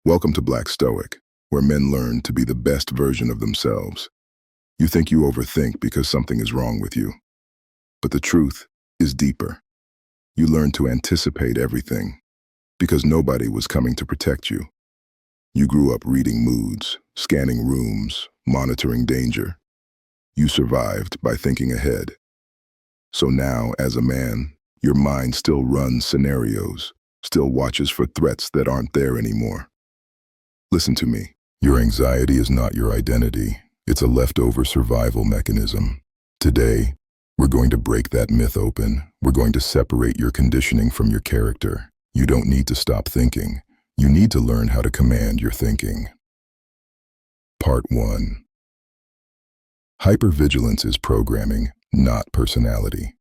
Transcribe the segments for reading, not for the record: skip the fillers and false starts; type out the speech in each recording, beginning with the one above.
Welcome to Black Stoic, where men learn to be the best version of themselves. You think you overthink because something is wrong with you. But the truth is deeper. You learn to anticipate everything because nobody was coming to protect you. You grew up reading moods, scanning rooms, monitoring danger. You survived by thinking ahead. So now, as a man, your mind still runs scenarios, still watches for threats that aren't there anymore. Listen to me. Your anxiety is not your identity. It's a leftover survival mechanism. Today, we're going to break that myth open. We're going to separate your conditioning from your character. You don't need to stop thinking. You need to learn how to command your thinking. Part 1. Hypervigilance is programming, not personality.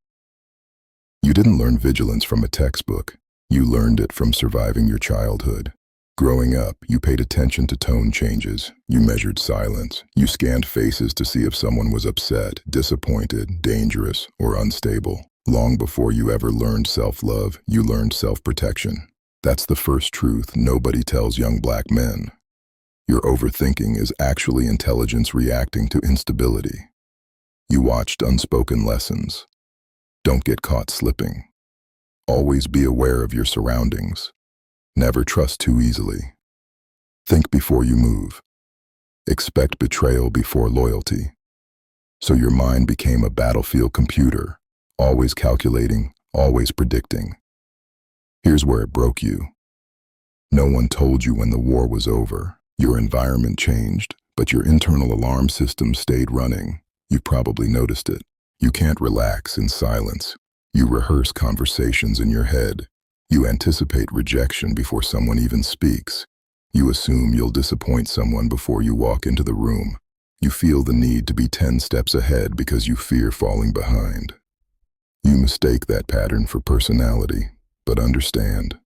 You didn't learn vigilance from a textbook. You learned it from surviving your childhood. Growing up, you paid attention to tone changes. You measured silence. You scanned faces to see if someone was upset, disappointed, dangerous, or unstable. Long before you ever learned self-love, you learned self-protection. That's the first truth nobody tells young black men. Your overthinking is actually intelligence reacting to instability. You watched unspoken lessons. Don't get caught slipping. Always be aware of your surroundings. Never trust too easily. Think before you move. Expect betrayal before loyalty. So your mind became a battlefield computer, always calculating, always predicting. Here's where it broke you. No one told you when the war was over. Your environment changed, but your internal alarm system stayed running. You probably noticed it. You can't relax in silence. You rehearse conversations in your head. You anticipate rejection before someone even speaks. You assume you'll disappoint someone before you walk into the room. You feel the need to be 10 steps ahead because you fear falling behind. You mistake that pattern for personality, but understand,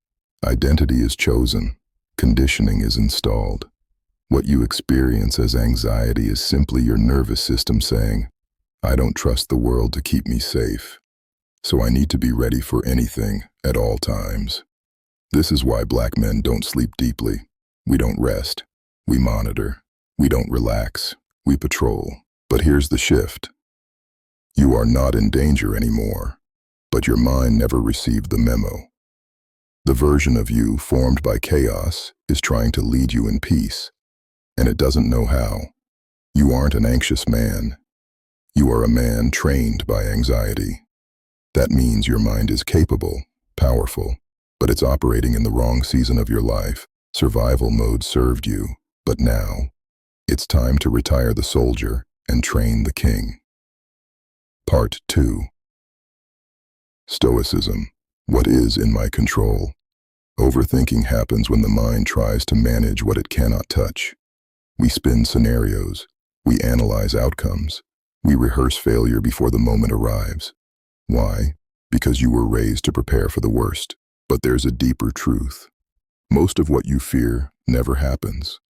identity is chosen, conditioning is installed. What you experience as anxiety is simply your nervous system saying, I don't trust the world to keep me safe. So I need to be ready for anything at all times. This is why black men don't sleep deeply. We don't rest. We monitor. We don't relax. We patrol. But here's the shift. You are not in danger anymore, but your mind never received the memo. The version of you formed by chaos is trying to lead you in peace, and it doesn't know how. You aren't an anxious man. You are a man trained by anxiety. That means your mind is capable, powerful, but it's operating in the wrong season of your life. Survival mode served you, but now, it's time to retire the soldier and train the king. Part 2. Stoicism. What is in my control? Overthinking happens when the mind tries to manage what it cannot touch. We spin scenarios. We analyze outcomes. We rehearse failure before the moment arrives. Why? Because you were raised to prepare for the worst. But there's a deeper truth. Most of what you fear never happens.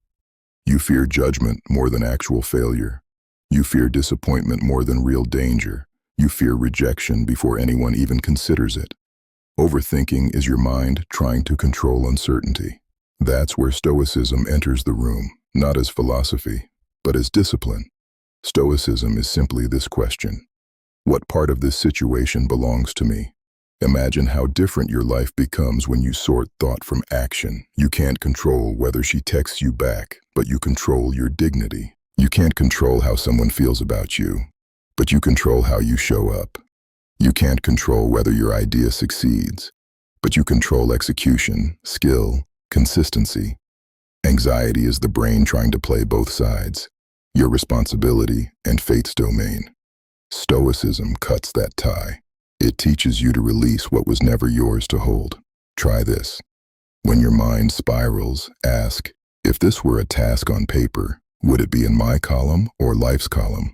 You fear judgment more than actual failure. You fear disappointment more than real danger. You fear rejection before anyone even considers it. Overthinking is your mind trying to control uncertainty. That's where Stoicism enters the room, not as philosophy, but as discipline. Stoicism is simply this question. What part of this situation belongs to me? Imagine how different your life becomes when you sort thought from action. You can't control whether she texts you back, but you control your dignity. You can't control how someone feels about you, but you control how you show up. You can't control whether your idea succeeds, but you control execution, skill, consistency. Anxiety is the brain trying to play both sides, your responsibility and fate's domain. Stoicism cuts that tie. It teaches you to release what was never yours to hold. Try this. When your mind spirals, ask, if this were a task on paper, would it be in my column or life's column?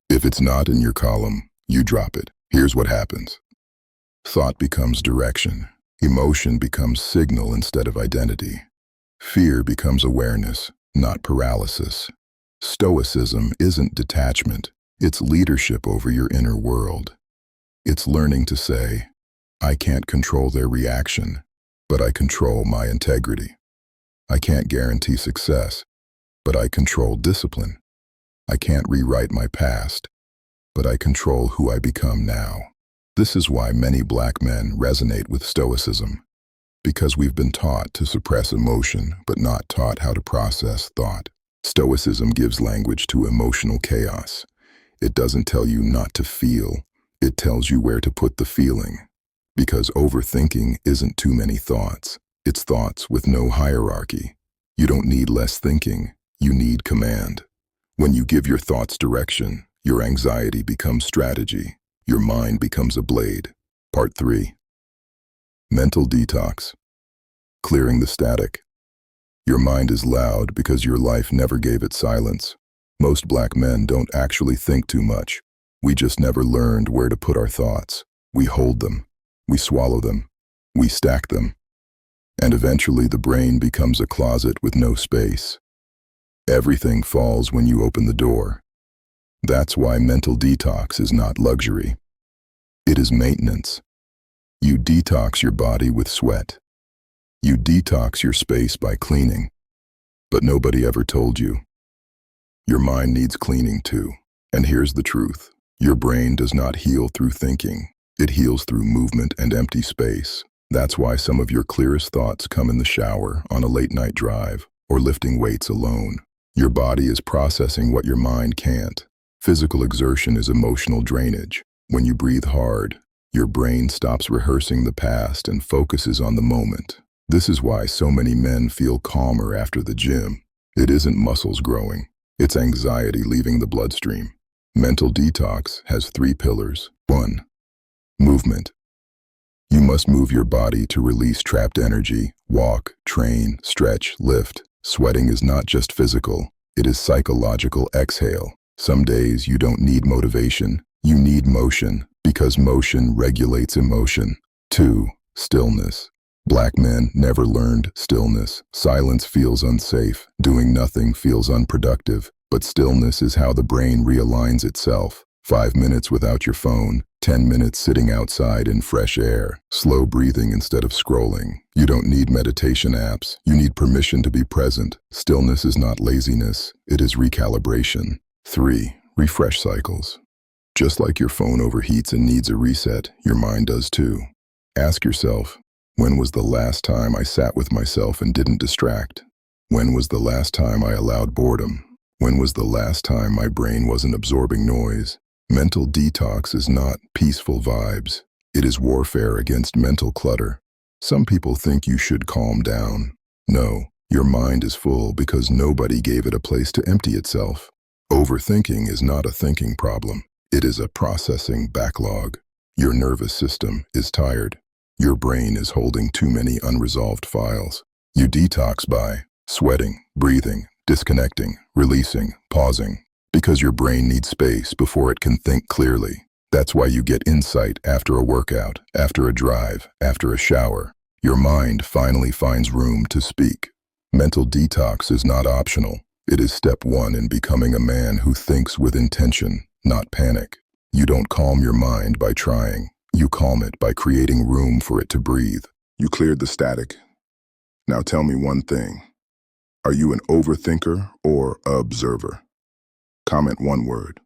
If it's not in your column, you drop it. Here's what happens. Thought becomes direction. Emotion becomes signal instead of identity. Fear becomes awareness, not paralysis. Stoicism isn't detachment. It's leadership over your inner world. It's learning to say, I can't control their reaction, but I control my integrity. I can't guarantee success, but I control discipline. I can't rewrite my past, but I control who I become now. This is why many black men resonate with Stoicism, because we've been taught to suppress emotion, but not taught how to process thought. Stoicism gives language to emotional chaos. It doesn't tell you not to feel, it tells you where to put the feeling. Because overthinking isn't too many thoughts, it's thoughts with no hierarchy. You don't need less thinking, you need command. When you give your thoughts direction, your anxiety becomes strategy. Your mind becomes a blade. Part 3. Mental detox. Clearing the static. Your mind is loud because your life never gave it silence. Most black men don't actually think too much. We just never learned where to put our thoughts. We hold them. We swallow them. We stack them. And eventually the brain becomes a closet with no space. Everything falls when you open the door. That's why mental detox is not luxury. It is maintenance. You detox your body with sweat. You detox your space by cleaning. But nobody ever told you. Your mind needs cleaning too. And here's the truth. Your brain does not heal through thinking. It heals through movement and empty space. That's why some of your clearest thoughts come in the shower, on a late-night drive, or lifting weights alone. Your body is processing what your mind can't. Physical exertion is emotional drainage. When you breathe hard, your brain stops rehearsing the past and focuses on the moment. This is why so many men feel calmer after the gym. It isn't muscles growing. It's anxiety leaving the bloodstream. Mental detox has 3 pillars. 1. Movement. You must move your body to release trapped energy. Walk, train, stretch, lift. Sweating is not just physical. It is psychological exhale. Some days you don't need motivation. You need motion, because motion regulates emotion. 2. Stillness. Black men never learned stillness. Silence feels unsafe. Doing nothing feels unproductive. But stillness is how the brain realigns itself. 5 minutes without your phone. 10 minutes sitting outside in fresh air. Slow breathing instead of scrolling. You don't need meditation apps. You need permission to be present. Stillness is not laziness. It is recalibration. 3. Refresh cycles. Just like your phone overheats and needs a reset, your mind does too. Ask yourself, when was the last time I sat with myself and didn't distract? When was the last time I allowed boredom? When was the last time my brain wasn't absorbing noise? Mental detox is not peaceful vibes. It is warfare against mental clutter. Some people think you should calm down. No, your mind is full because nobody gave it a place to empty itself. Overthinking is not a thinking problem. It is a processing backlog. Your nervous system is tired. Your brain is holding too many unresolved files. You detox by sweating, breathing, disconnecting, releasing, pausing, because your brain needs space before it can think clearly. That's why you get insight after a workout, after a drive, after a shower. Your mind finally finds room to speak. Mental detox is not optional. It is step 1 in becoming a man who thinks with intention, not panic. You don't calm your mind by trying. You calm it by creating room for it to breathe. You cleared the static. Now tell me one thing. Are you an overthinker or observer? Comment one word.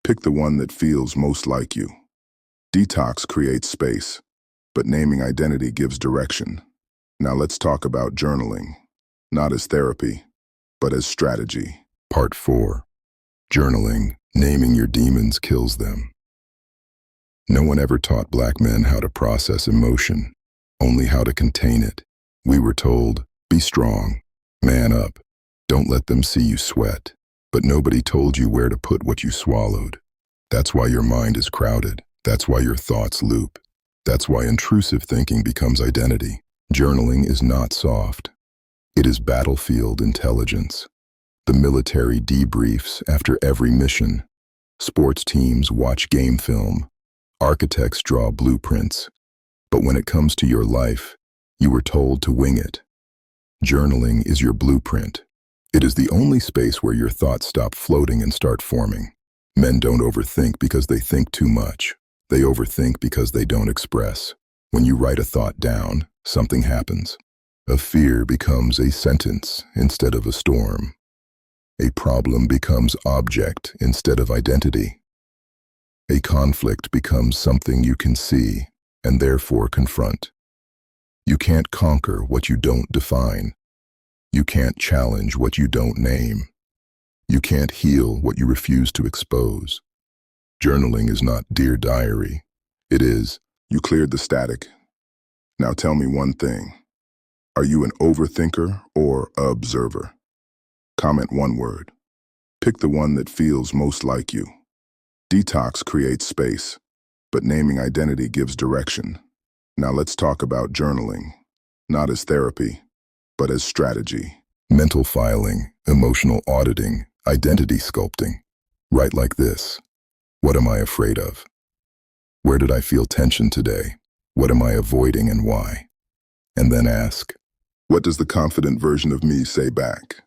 Pick the one that feels most like you. Detox creates space, but naming identity gives direction. Now let's talk about journaling, not as therapy, but as strategy. Part 4. Journaling. Naming your demons kills them. No one ever taught black men how to process emotion, only how to contain it. We were told, be strong, man up, don't let them see you sweat. But nobody told you where to put what you swallowed. That's why your mind is crowded. That's why your thoughts loop. That's why intrusive thinking becomes identity. Journaling is not soft. It is battlefield intelligence. The military debriefs after every mission. Sports teams watch game film. Architects draw blueprints. But when it comes to your life, you were told to wing it. Journaling is your blueprint. It is the only space where your thoughts stop floating and start forming. Men don't overthink because they think too much. They overthink because they don't express. When you write a thought down, something happens. A fear becomes a sentence instead of a storm. A problem becomes object instead of identity. A conflict becomes something you can see and therefore confront. You can't conquer what you don't define. You can't challenge what you don't name. You can't heal what you refuse to expose. Journaling is not Dear Diary. It is, you cleared the static. Now tell me one thing. Are you an overthinker or a observer? Comment one word. Pick the one that feels most like you. Detox creates space, but naming identity gives direction. Now let's talk about journaling, not as therapy, but as strategy. Mental filing, emotional auditing, identity sculpting. Write like this. What am I afraid of? Where did I feel tension today? What am I avoiding and why? And then ask, what does the confident version of me say back?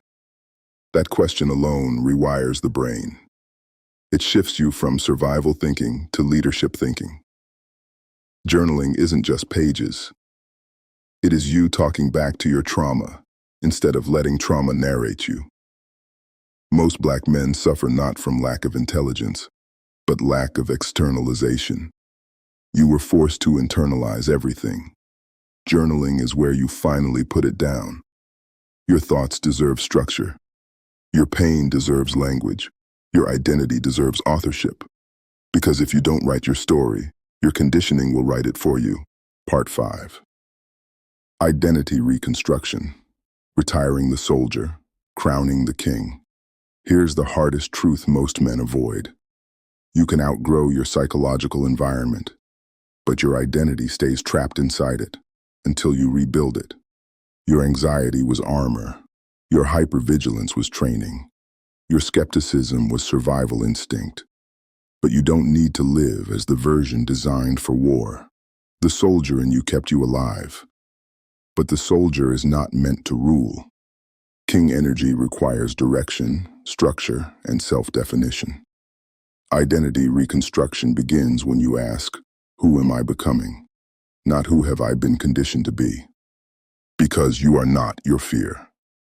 That question alone rewires the brain. It shifts you from survival thinking to leadership thinking. Journaling isn't just pages. It is you talking back to your trauma instead of letting trauma narrate you. Most Black men suffer not from lack of intelligence, but lack of externalization. You were forced to internalize everything. Journaling is where you finally put it down. Your thoughts deserve structure. Your pain deserves language. Your identity deserves authorship. Because if you don't write your story, your conditioning will write it for you. Part 5. Identity reconstruction. Retiring the soldier, crowning the king. Here's the hardest truth most men avoid. You can outgrow your psychological environment, but your identity stays trapped inside it until you rebuild it. Your anxiety was armor. Your hypervigilance was training. Your skepticism was survival instinct. But you don't need to live as the version designed for war. The soldier in you kept you alive. But the soldier is not meant to rule. King energy requires direction, structure, and self-definition. Identity reconstruction begins when you ask, who am I becoming? Not who have I been conditioned to be? Because you are not your fear.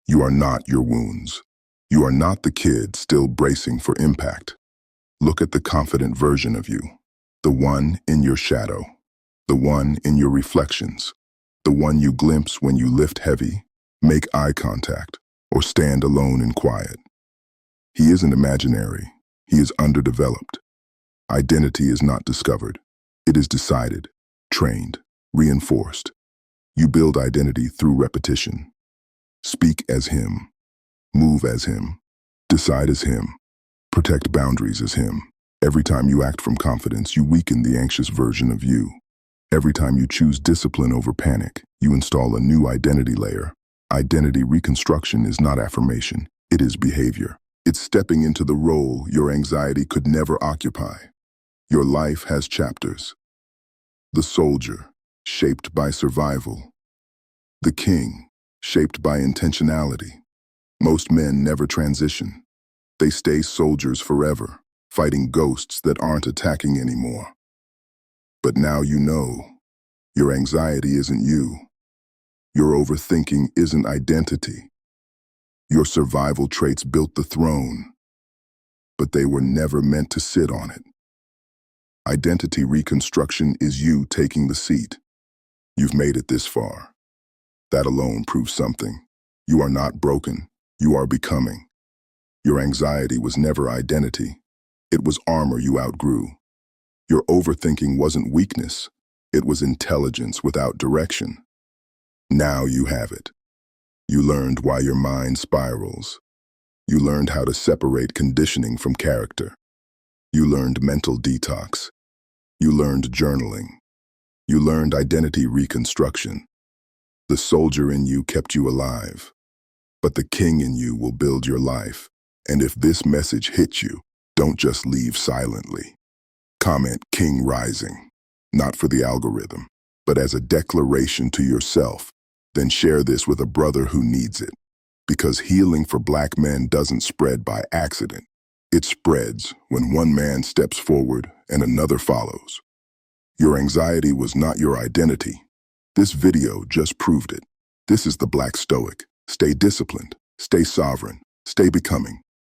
You are not your wounds. You are not the kid still bracing for impact. Look at the confident version of you, the one in your shadow, the one in your reflections, the one you glimpse when you lift heavy, make eye contact, or stand alone in quiet. He isn't imaginary. He is underdeveloped. Identity is not discovered. It is decided, trained, reinforced. You build identity through repetition. Speak as him. Move as him. Decide as him. Protect boundaries as him. Every time you act from confidence, you weaken the anxious version of you. Every time you choose discipline over panic, you install a new identity layer. Identity reconstruction is not affirmation. It is behavior. It's stepping into the role your anxiety could never occupy. Your life has chapters. The soldier, shaped by survival. The king, shaped by intentionality. Most men never transition. They stay soldiers forever, fighting ghosts that aren't attacking anymore. But now you know, your anxiety isn't you. Your overthinking isn't identity. Your survival traits built the throne, but they were never meant to sit on it. Identity reconstruction is you taking the seat. You've made it this far. That alone proves something. You are not broken. You are becoming. Your anxiety was never identity. It was armor you outgrew. Your overthinking wasn't weakness. It was intelligence without direction. Now you have it. You learned why your mind spirals. You learned how to separate conditioning from character. You learned mental detox. You learned journaling. You learned identity reconstruction. The soldier in you kept you alive, but the king in you will build your life. And if this message hits you, don't just leave silently. Comment King Rising, not for the algorithm, but as a declaration to yourself. Then share this with a brother who needs it. Because healing for Black men doesn't spread by accident. It spreads when one man steps forward and another follows. Your anxiety was not your identity. This video just proved it. This is the Black Stoic. Stay disciplined, stay sovereign, stay becoming.